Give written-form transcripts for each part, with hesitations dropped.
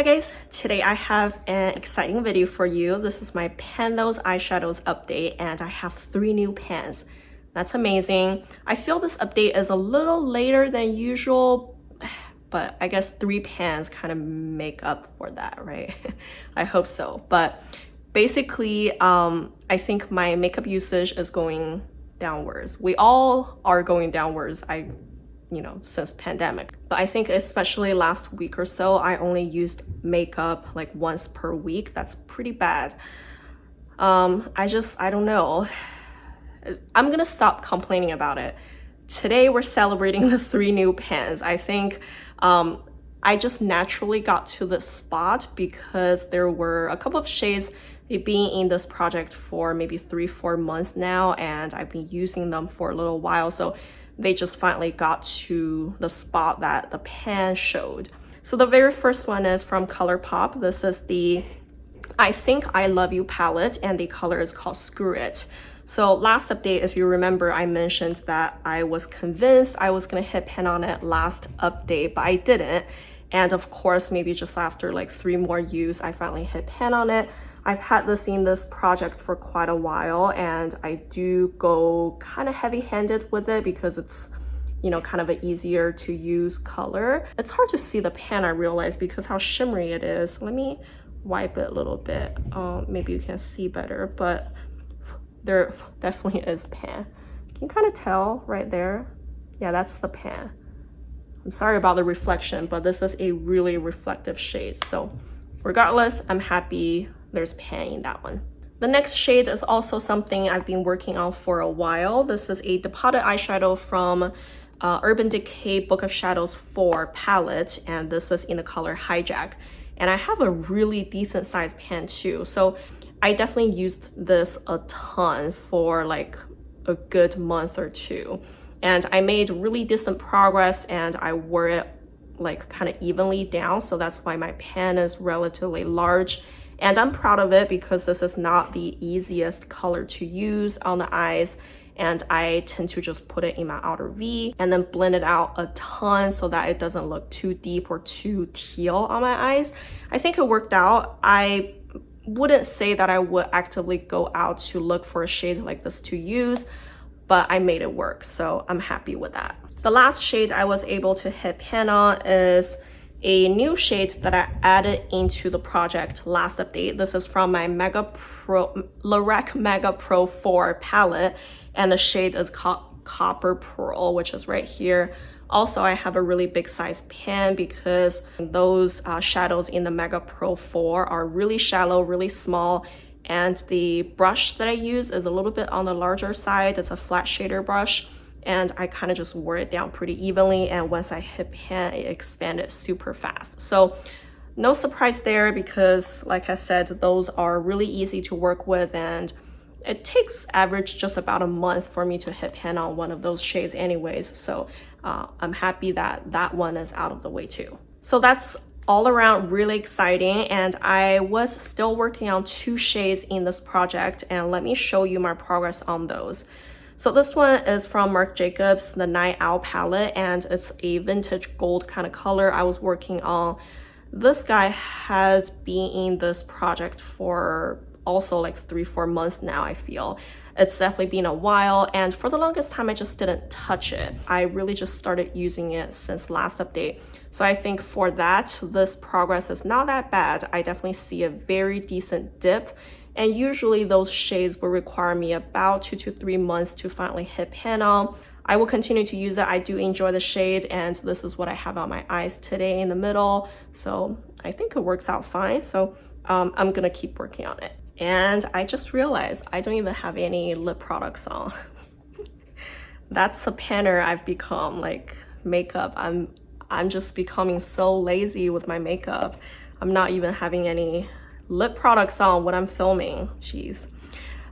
Hi guys, today I have an exciting video for you. This is my Pan Those Eyeshadows update and I have 3 new pans. That's amazing. I feel this update is a little later than usual, but I guess 3 pans kind of make up for that, right? I hope so. But basically, I think my makeup usage is going downwards. We all are going downwards, since pandemic. But I think especially last week or so, I only used makeup like once per week. That's pretty bad. I don't know. I'm gonna stop complaining about it. Today we're celebrating the 3 new pans. I think I just naturally got to this spot because there were a couple of shades being in this project for maybe 3-4 months now, and I've been using them for a little while. So they just finally got to the spot that the pan showed. So the very first one is from Colourpop. This is the I Think I Love You palette, and the color is called Screw It. So last update, if you remember, I mentioned that I was convinced I was gonna hit pan on it last update, but I didn't. And of course, maybe just after like 3 more use, I finally hit pan on it. I've had this in this project for quite a while, and I do go kind of heavy-handed with it because it's, kind of an easier to use color. It's hard to see the pan, I realize, because how shimmery it is. Let me wipe it a little bit. Maybe you can see better, but there definitely is pan. Can you kind of tell right there? Yeah, that's the pan. I'm sorry about the reflection, but this is a really reflective shade. So regardless, I'm happy there's pan in that one. The next shade is also something I've been working on for a while. This is a depotted eyeshadow from Urban Decay Book of Shadows 4 palette, and this is in the color Hijack. And I have a really decent sized pan too. So I definitely used this a ton for like a good month or 2. And I made really decent progress, and I wore it like kind of evenly down. So that's why my pan is relatively large. And I'm proud of it because this is not the easiest color to use on the eyes. And I tend to just put it in my outer V and then blend it out a ton so that it doesn't look too deep or too teal on my eyes. I think it worked out. I wouldn't say that I would actively go out to look for a shade like this to use, but I made it work, so I'm happy with that. The last shade I was able to hit pan on is a new shade that I added into the project last update. This is from my Lorac Mega Pro 4 palette, and the shade is called Copper Pearl, which is right here. Also, I have a really big size pan because those shadows in the Mega Pro 4 are really shallow, really small, and the brush that I use is a little bit on the larger side. It's a flat shader brush, and I kind of just wore it down pretty evenly, and once I hit pan, it expanded super fast. So no surprise there because, like I said, those are really easy to work with, and it takes average just about a month for me to hit pan on one of those shades anyways. So I'm happy that that one is out of the way too. So that's all around really exciting, and I was still working on 2 shades in this project, and let me show you my progress on those. So this one is from Marc Jacobs, the Night Owl palette, and it's a vintage gold kind of color I was working on. This guy has been in this project for also like 3-4 months now, I feel. It's definitely been a while, and for the longest time I just didn't touch it. I really just started using it since last update. So I think for that, this progress is not that bad. I definitely see a very decent dip, and usually those shades will require me about 2 to 3 months to finally hit pan on. I will continue to use it. I do enjoy the shade, and this is what I have on my eyes today in the middle. So I think it works out fine. So I'm gonna keep working on it. And I just realized I don't even have any lip products on. That's the panner I've become, like makeup. I'm just becoming so lazy with my makeup. I'm not even having any lip products on when I'm filming. Jeez.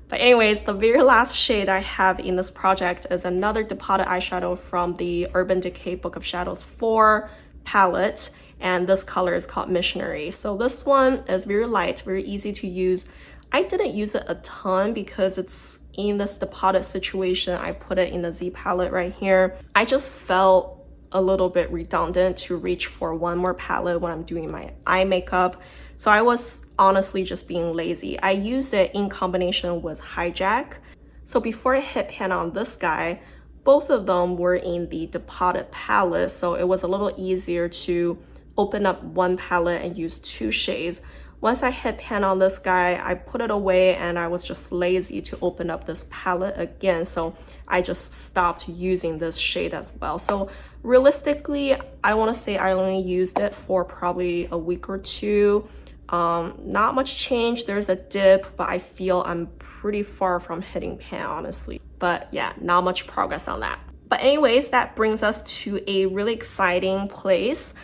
But anyways, the very last shade I have in this project is another depotted eyeshadow from the Urban Decay Book of Shadows 4 palette, and this color is called Missionary. So this one is very light, very easy to use. I didn't use it a ton because it's in this depotted situation. I put it in the Z palette right here. I just felt a little bit redundant to reach for one more palette when I'm doing my eye makeup. So I was honestly just being lazy. I used it in combination with Hijack. So before I hit pan on this guy, both of them were in the depotted palette, so it was a little easier to open up one palette and use two shades. Once I hit pan on this guy, I put it away and I was just lazy to open up this palette again, so I just stopped using this shade as well. So realistically, I want to say I only used it for probably a week or two. Not much change. There's a dip, but I feel I'm pretty far from hitting pan, honestly. But yeah, not much progress on that. But anyways, that brings us to a really exciting place.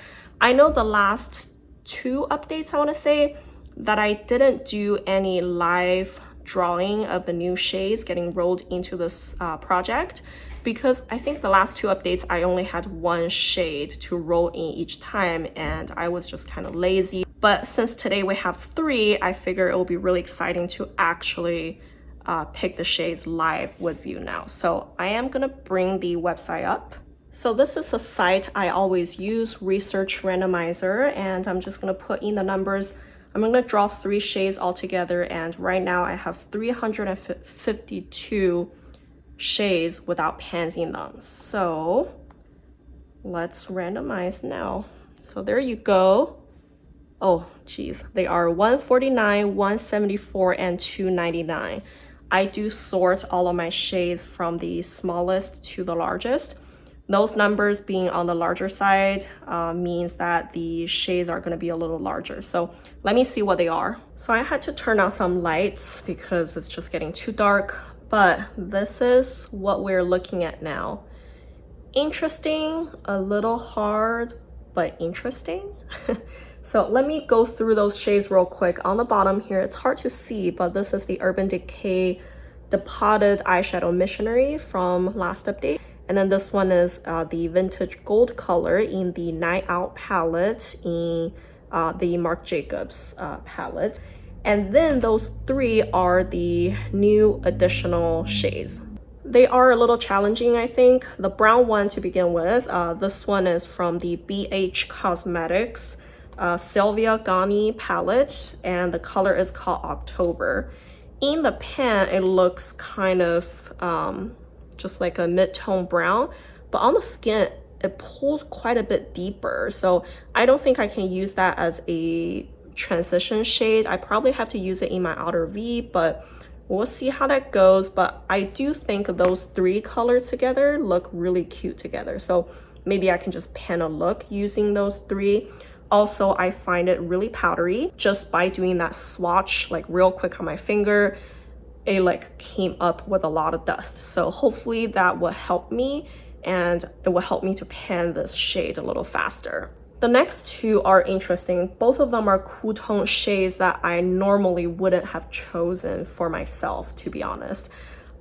I know the last two updates, I want to say, that I didn't do any live drawing of the new shades getting rolled into this project, because I think the last two updates I only had one shade to roll in each time and I was just kind of lazy. But since today we have three, I figure it will be really exciting to actually pick the shades live with you now. So I am gonna bring the website up. So this is a site I always use, Research Randomizer, and I'm just gonna put in the numbers. I'm gonna draw three shades altogether, and right now I have 352 shades without pans in them. So let's randomize now. So there you go. Oh geez, they are 149, 174, and 299. I do sort all of my shades from the smallest to the largest. Those numbers being on the larger side means that the shades are going to be a little larger. So let me see what they are. So I had to turn out some lights because it's just getting too dark. But this is what we're looking at now. Interesting, a little hard, but interesting. So let me go through those shades real quick. On the bottom here, it's hard to see, but this is the Urban Decay Depotted Eyeshadow Missionary from last update. And then this one is the Vintage Gold color in the Night Out palette in the Marc Jacobs palette. And then those three are the new additional shades. They are a little challenging, I think. The brown one to begin with, this one is from the BH Cosmetics Sylvia Gani palette, and the color is called October. In the pan, it looks kind of just like a mid-tone brown, but on the skin, it pulls quite a bit deeper. So I don't think I can use that as a transition shade. I probably have to use it in my outer V, but we'll see how that goes. But I do think those three colors together look really cute together. So maybe I can just pan a look using those three. Also, I find it really powdery. Just by doing that swatch like real quick on my finger, it like came up with a lot of dust. So hopefully that will help me, and it will help me to pan this shade a little faster. The next two are interesting. Both of them are cool tone shades that I normally wouldn't have chosen for myself, to be honest.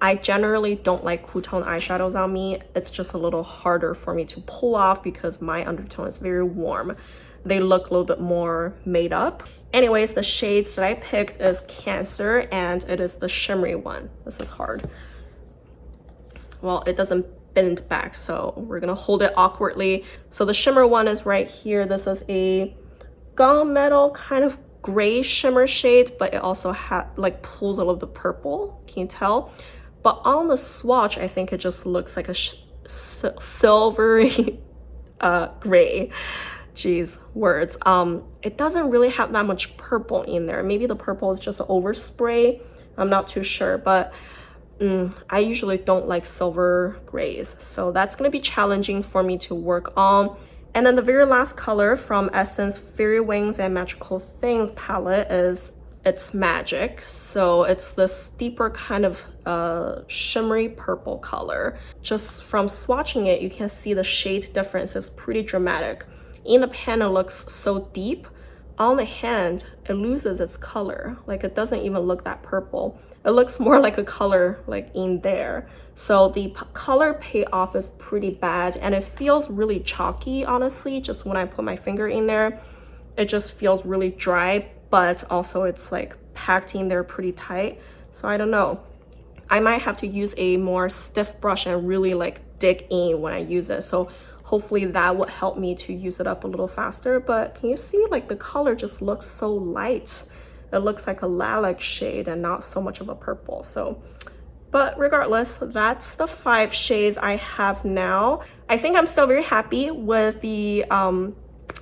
I generally don't like cool tone eyeshadows on me. It's just a little harder for me to pull off because my undertone is very warm. They look a little bit more made up. Anyways, the shades that I picked is Cancer, and it is the shimmery one. This is hard. Well, it doesn't bend back, so we're gonna hold it awkwardly. So the shimmer one is right here. This is a gunmetal kind of gray shimmer shade, but it also like pulls a little bit purple. Can you tell? But on the swatch, I think it just looks like a silvery gray. Geez, words. It doesn't really have that much purple in there. Maybe the purple is just overspray. I'm not too sure, but I usually don't like silver grays. So that's gonna be challenging for me to work on. And then the very last color from Essence Fairy Wings and Magical Things palette is It's Magic. So it's this deeper kind of shimmery purple color. Just from swatching it, you can see the shade difference is pretty dramatic. In the pan, it looks so deep. On the hand, it loses its color. Like, it doesn't even look that purple. It looks more like a color like in there. So the color payoff is pretty bad, and it feels really chalky, honestly. Just when I put my finger in there, it just feels really dry, but also it's like packed in there pretty tight. So I don't know. I might have to use a more stiff brush and really like dig in when I use it. So hopefully that would help me to use it up a little faster. But can you see, like, the color just looks so light. It looks like a lilac shade and not so much of a purple. So, but regardless, that's the 5 shades I have now. I think I'm still very happy with the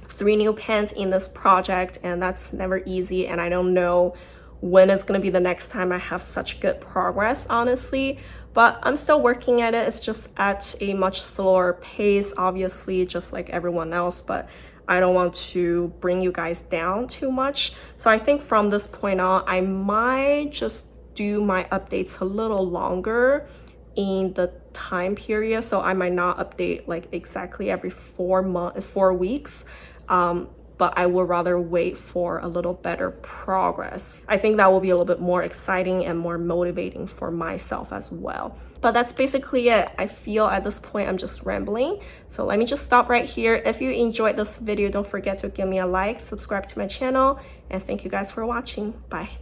3 new pans in this project, and that's never easy, and I don't know when is going to be the next time I have such good progress, honestly. But I'm still working at it. It's just at a much slower pace, obviously, just like everyone else, but I don't want to bring you guys down too much. So I think from this point on, I might just do my updates a little longer in the time period. So I might not update like exactly every 4 weeks. But I would rather wait for a little better progress. I think that will be a little bit more exciting and more motivating for myself as well. But that's basically it. I feel at this point I'm just rambling. So let me just stop right here. If you enjoyed this video, don't forget to give me a like, subscribe to my channel, and thank you guys for watching. Bye.